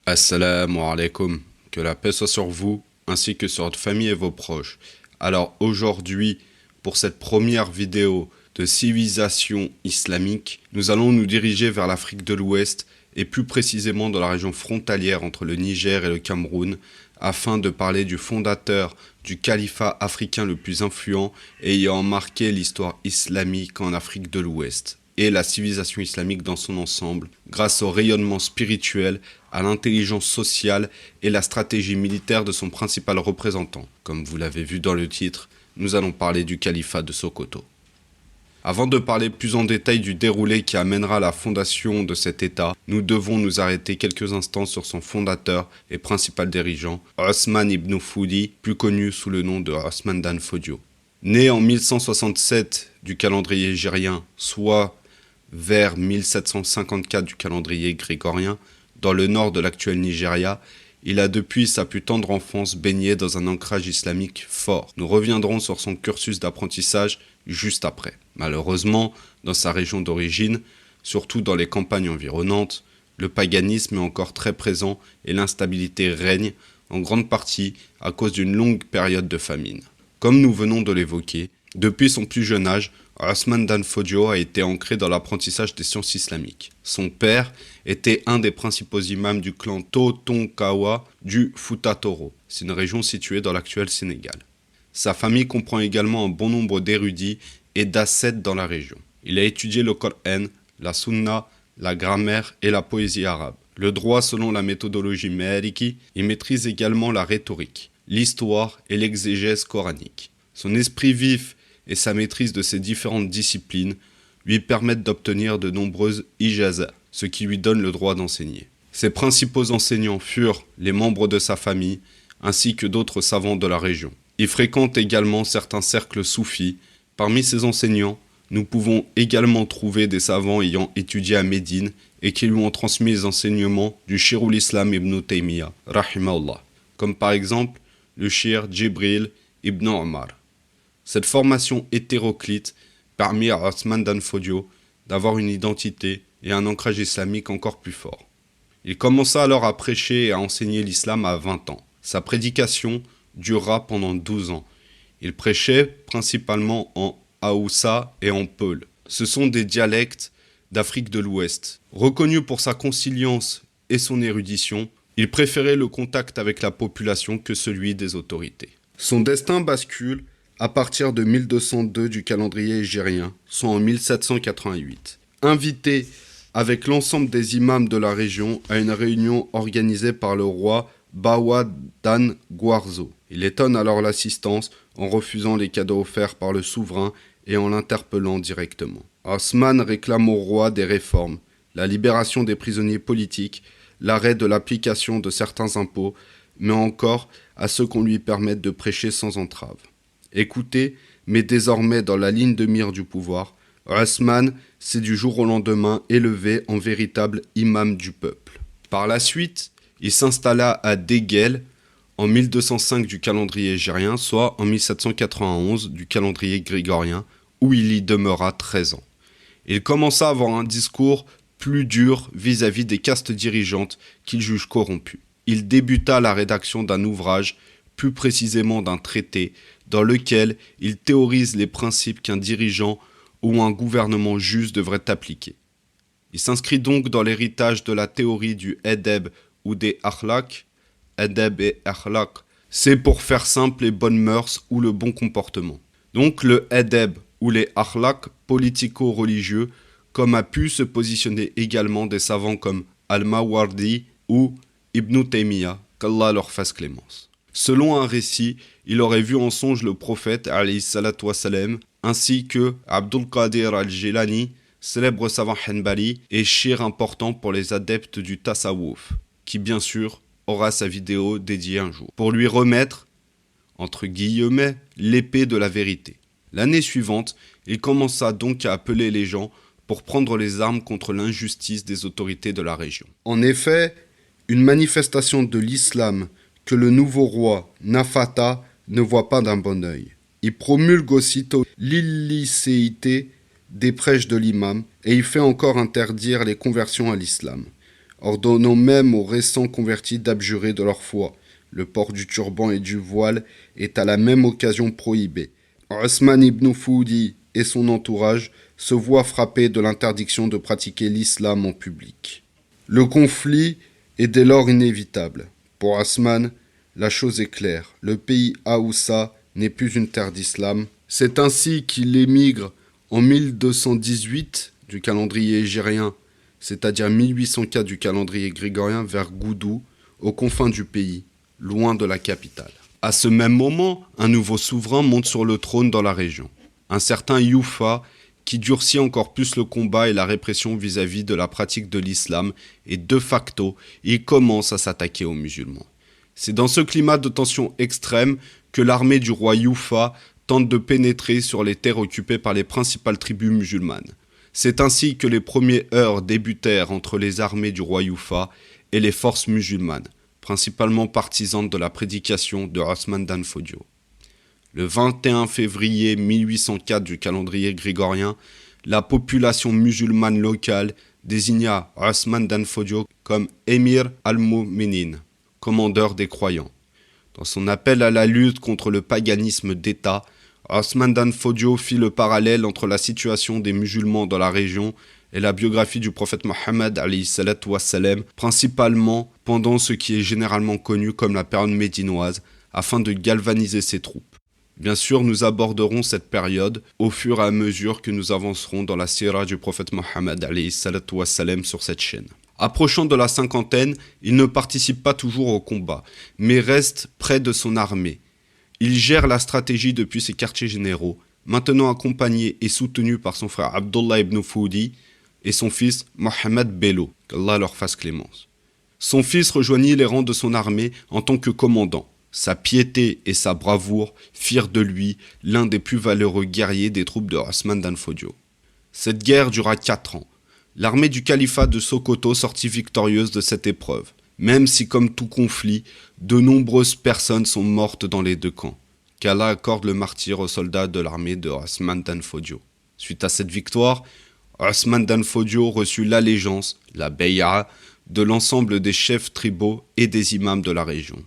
Assalamu alaikum, que la paix soit sur vous, ainsi que sur votre famille et vos proches. Alors aujourd'hui, pour cette première vidéo de civilisation islamique, nous allons nous diriger vers l'Afrique de l'Ouest et plus précisément dans la région frontalière entre le Niger et le Cameroun, afin de parler du fondateur du califat africain le plus influent ayant marqué l'histoire islamique en Afrique de l'Ouest et la civilisation islamique dans son ensemble, grâce au rayonnement spirituel, à l'intelligence sociale et la stratégie militaire de son principal représentant. Comme vous l'avez vu dans le titre, nous allons parler du califat de Sokoto. Avant de parler plus en détail du déroulé qui amènera à la fondation de cet État, nous devons nous arrêter quelques instants sur son fondateur et principal dirigeant, Ousmane ibn Foudi, plus connu sous le nom de Ousmane Dan Fodio. Né en 1167 du calendrier hégirien, soit vers 1754 du calendrier grégorien, dans le nord de l'actuel Nigeria, il a depuis sa plus tendre enfance baigné dans un ancrage islamique fort. Nous reviendrons sur son cursus d'apprentissage juste après. Malheureusement, dans sa région d'origine, surtout dans les campagnes environnantes, le paganisme est encore très présent et l'instabilité règne, en grande partie à cause d'une longue période de famine. Comme nous venons de l'évoquer, depuis son plus jeune âge, Ousmane Dan Fodio a été ancré dans l'apprentissage des sciences islamiques. Son père était un des principaux imams du clan Totonkawa du Fouta Toro. C'est une région située dans l'actuel Sénégal. Sa famille comprend également un bon nombre d'érudits et d'ascètes dans la région. Il a étudié le Coran, la Sunna, la grammaire et la poésie arabe. Le droit selon la méthodologie Maliki, il maîtrise également la rhétorique, l'histoire et l'exégèse coranique. Son esprit vif et sa maîtrise de ces différentes disciplines lui permettent d'obtenir de nombreuses ijazas, ce qui lui donne le droit d'enseigner. Ses principaux enseignants furent les membres de sa famille, ainsi que d'autres savants de la région. Il fréquente également certains cercles soufis. Parmi ses enseignants, nous pouvons également trouver des savants ayant étudié à Médine et qui lui ont transmis les enseignements du Sheikhul Islam ibn Taymiyyah, rahimahullah, comme par exemple le Cheikh Djibril ibn Omar. Cette formation hétéroclite permit à Ousmane Dan Fodio d'avoir une identité et un ancrage islamique encore plus fort. Il commença alors à prêcher et à enseigner l'islam à 20 ans. Sa prédication dura pendant 12 ans. Il prêchait principalement en Haoussa et en Peul. Ce sont des dialectes d'Afrique de l'Ouest. Reconnu pour sa conciliance et son érudition, il préférait le contact avec la population que celui des autorités. Son destin bascule à partir de 1202 du calendrier hégirien, soit en 1788. Invité avec l'ensemble des imams de la région à une réunion organisée par le roi Bawa Dan Gwarzo. Il étonne alors l'assistance en refusant les cadeaux offerts par le souverain et en l'interpellant directement. Ousmane réclame au roi des réformes, la libération des prisonniers politiques, l'arrêt de l'application de certains impôts, mais encore à ce qu'on lui permette de prêcher sans entrave. Écoutez, mais désormais dans la ligne de mire du pouvoir, Ousmane s'est du jour au lendemain élevé en véritable imam du peuple. Par la suite, il s'installa à Déguel en 1205 du calendrier hégirien, soit en 1791 du calendrier grégorien, où il y demeura 13 ans. Il commença à avoir un discours plus dur vis-à-vis des castes dirigeantes qu'il juge corrompues. Il débuta la rédaction d'un ouvrage, plus précisément d'un traité, dans lequel il théorise les principes qu'un dirigeant ou un gouvernement juste devrait appliquer. Il s'inscrit donc dans l'héritage de la théorie du Edeb ou des Akhlaq. Edeb et Akhlaq, c'est pour faire simple les bonnes mœurs ou le bon comportement. Donc le Edeb ou les Akhlaq politico-religieux, comme a pu se positionner également des savants comme Al-Mawardi ou Ibn Taymiyyah, qu'Allah leur fasse clémence. Selon un récit, il aurait vu en songe le prophète alayhi salatu wassalam, ainsi que Abdul Qadir al-Jilani, célèbre savant Hanbali et shir important pour les adeptes du Tasawwuf, qui bien sûr aura sa vidéo dédiée un jour, pour lui remettre, entre guillemets, l'épée de la vérité. L'année suivante, il commença donc à appeler les gens pour prendre les armes contre l'injustice des autorités de la région. En effet, une manifestation de l'islam que le nouveau roi, Nafata, ne voit pas d'un bon œil. Il promulgue aussitôt l'illicéité des prêches de l'imam et il fait encore interdire les conversions à l'islam. ordonnant même aux récents convertis d'abjurer de leur foi. Le port du turban et du voile est à la même occasion prohibé. Osman ibn Foudi et son entourage se voient frappés de l'interdiction de pratiquer l'islam en public. Le conflit est dès lors inévitable. Pour Osman, la chose est claire. Le pays Haoussa n'est plus une terre d'islam. C'est ainsi qu'il émigre en 1218 du calendrier égérien, c'est-à-dire 1804 du calendrier grégorien, vers Goudou, aux confins du pays, loin de la capitale. À ce même moment, un nouveau souverain monte sur le trône dans la région. Un certain Youfa, qui durcit encore plus le combat et la répression vis-à-vis de la pratique de l'islam, et de facto, il commence à s'attaquer aux musulmans. C'est dans ce climat de tension extrême que l'armée du roi Youfa tente de pénétrer sur les terres occupées par les principales tribus musulmanes. C'est ainsi que les premiers heurts débutèrent entre les armées du roi Youfa et les forces musulmanes, principalement partisanes de la prédication de Osman Dan Fodio. Le 21 février 1804 du calendrier grégorien, la population musulmane locale désigna Osman Dan Fodio comme Émir al-Mouminin, commandeur des croyants. Dans son appel à la lutte contre le paganisme d'État, Osman Dan Fodio fit le parallèle entre la situation des musulmans dans la région et la biographie du prophète Mohammed principalement pendant ce qui est généralement connu comme la période médinoise, afin de galvaniser ses troupes. Bien sûr, nous aborderons cette période au fur et à mesure que nous avancerons dans la sira du prophète Mohammed sur cette chaîne. Approchant de la cinquantaine, il ne participe pas toujours au combat, mais reste près de son armée. Il gère la stratégie depuis ses quartiers généraux, maintenant accompagné et soutenu par son frère Abdullah ibn Foudi et son fils Mohammed Bello, qu'Allah leur fasse clémence. Son fils rejoignit les rangs de son armée en tant que commandant. Sa piété et sa bravoure firent de lui l'un des plus valeureux guerriers des troupes de Osman Dan Fodio. Cette guerre dura 4 ans. L'armée du califat de Sokoto sortit victorieuse de cette épreuve, même si, comme tout conflit, de nombreuses personnes sont mortes dans les deux camps. Qu'Allah accorde le martyre aux soldats de l'armée de Osman Dan Fodio. Suite à cette victoire, Osman Dan Fodio reçut l'allégeance, la bay'a, de l'ensemble des chefs tribaux et des imams de la région.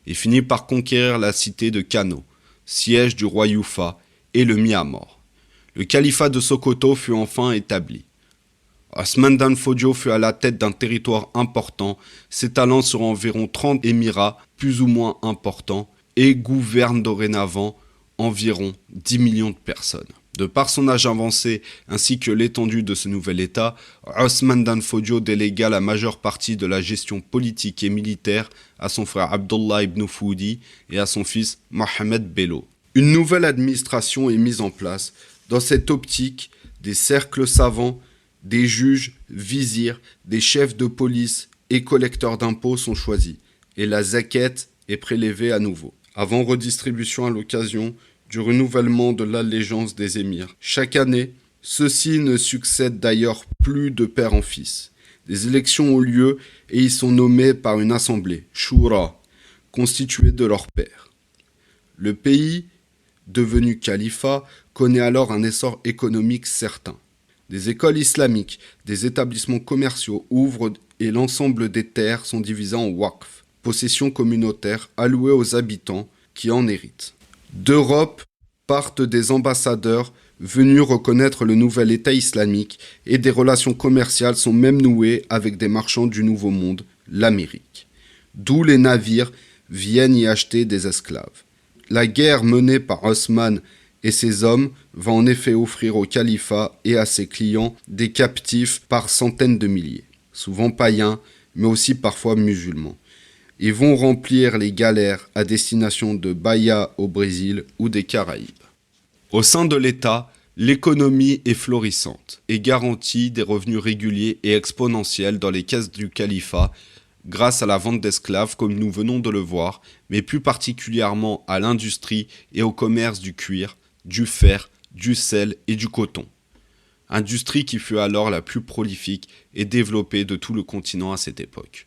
Il finit par conquérir la cité de Kano, siège du roi Youfa, et le mit à mort. Le califat de Sokoto fut enfin établi. Osman Dan Fodio fut à la tête d'un territoire important, s'étalant sur environ 30 émirats plus ou moins importants, et gouverne dorénavant environ 10 millions de personnes. De par son âge avancé ainsi que l'étendue de ce nouvel État, Osman Dan Fodio délégua la majeure partie de la gestion politique et militaire à son frère Abdullah ibn Foudi et à son fils Mohammed Bello. Une nouvelle administration est mise en place. Dans cette optique, des cercles savants, des juges, vizirs, des chefs de police et collecteurs d'impôts sont choisis, et la zakat est prélevée à nouveau, avant redistribution à l'occasion du renouvellement de l'allégeance des émirs. Chaque année, ceux-ci ne succèdent d'ailleurs plus de père en fils. Des élections ont lieu et ils sont nommés par une assemblée, Shura, constituée de leurs pairs. Le pays, devenu califat, connaît alors un essor économique certain. Des écoles islamiques, des établissements commerciaux ouvrent et l'ensemble des terres sont divisées en waqf, possessions communautaires allouées aux habitants qui en héritent. D'Europe partent des ambassadeurs venus reconnaître le nouvel État islamique et des relations commerciales sont même nouées avec des marchands du Nouveau Monde, l'Amérique. D'où les navires viennent y acheter des esclaves. La guerre menée par Osman et ses hommes va en effet offrir au califat et à ses clients des captifs par centaines de milliers, souvent païens, mais aussi parfois musulmans. Ils vont remplir les galères à destination de Bahia au Brésil ou des Caraïbes. Au sein de l'État, l'économie est florissante et garantit des revenus réguliers et exponentiels dans les caisses du califat grâce à la vente d'esclaves comme nous venons de le voir, mais plus particulièrement à l'industrie et au commerce du cuir, du fer, du sel et du coton. Industrie qui fut alors la plus prolifique et développée de tout le continent à cette époque.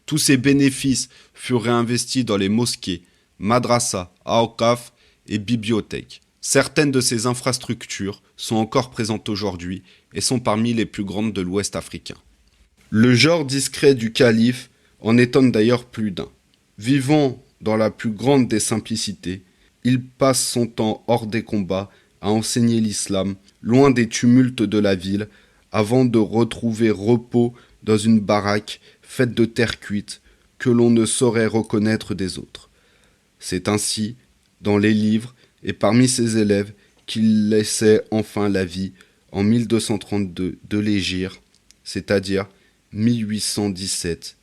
Tous ces bénéfices furent réinvestis dans les mosquées, madrasas, awqaf et bibliothèques. Certaines de ces infrastructures sont encore présentes aujourd'hui et sont parmi les plus grandes de l'Ouest africain. Le genre discret du calife en étonne d'ailleurs plus d'un. Vivant dans la plus grande des simplicités, il passe son temps hors des combats à enseigner l'islam, loin des tumultes de la ville, avant de retrouver repos dans une baraque faite de terre cuite que l'on ne saurait reconnaître des autres. C'est ainsi, dans les livres et parmi ses élèves, qu'il laissait enfin la vie en 1232 de l'Hégire, c'est-à-dire 1817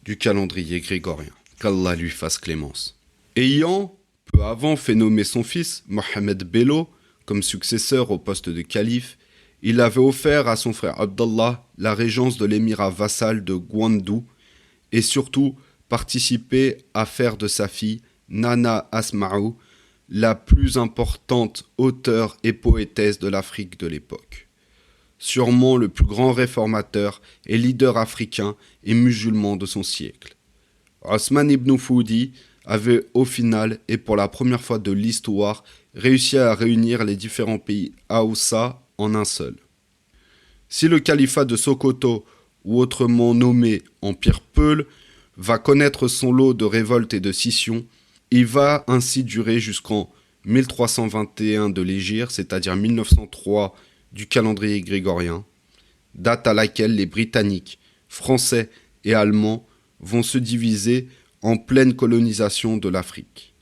du calendrier grégorien. Qu'Allah lui fasse clémence. Ayant peu avant fait nommer son fils, Mohammed Bello, comme successeur au poste de calife, il avait offert à son frère Abdallah la régence de l'émirat vassal de Gwandu et surtout participé à faire de sa fille Nana Asma'u la plus importante auteure et poétesse de l'Afrique de l'époque. Sûrement le plus grand réformateur et leader africain et musulman de son siècle. Osman ibn Foudi avait au final et pour la première fois de l'histoire réussi à réunir les différents pays Haoussa en un seul. Si le califat de Sokoto, ou autrement nommé Empire Peul, va connaître son lot de révoltes et de scissions, il va ainsi durer jusqu'en 1321 de l'Hégire, c'est-à-dire 1903 du calendrier grégorien, date à laquelle les Britanniques, Français et Allemands vont se diviser en pleine colonisation de l'Afrique.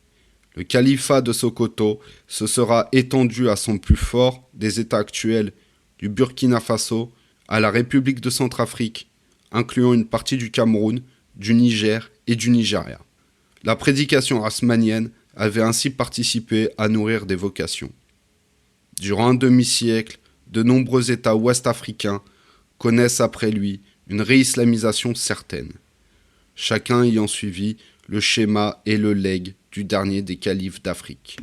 Le califat de Sokoto se sera étendu à son plus fort des États actuels du Burkina Faso à la République de Centrafrique, incluant une partie du Cameroun, du Niger et du Nigeria. La prédication haussmannienne avait ainsi participé à nourrir des vocations. Durant un demi-siècle, de nombreux États ouest-africains connaissent après lui une réislamisation certaine, chacun ayant suivi le schéma et le legs du dernier des califes d'Afrique.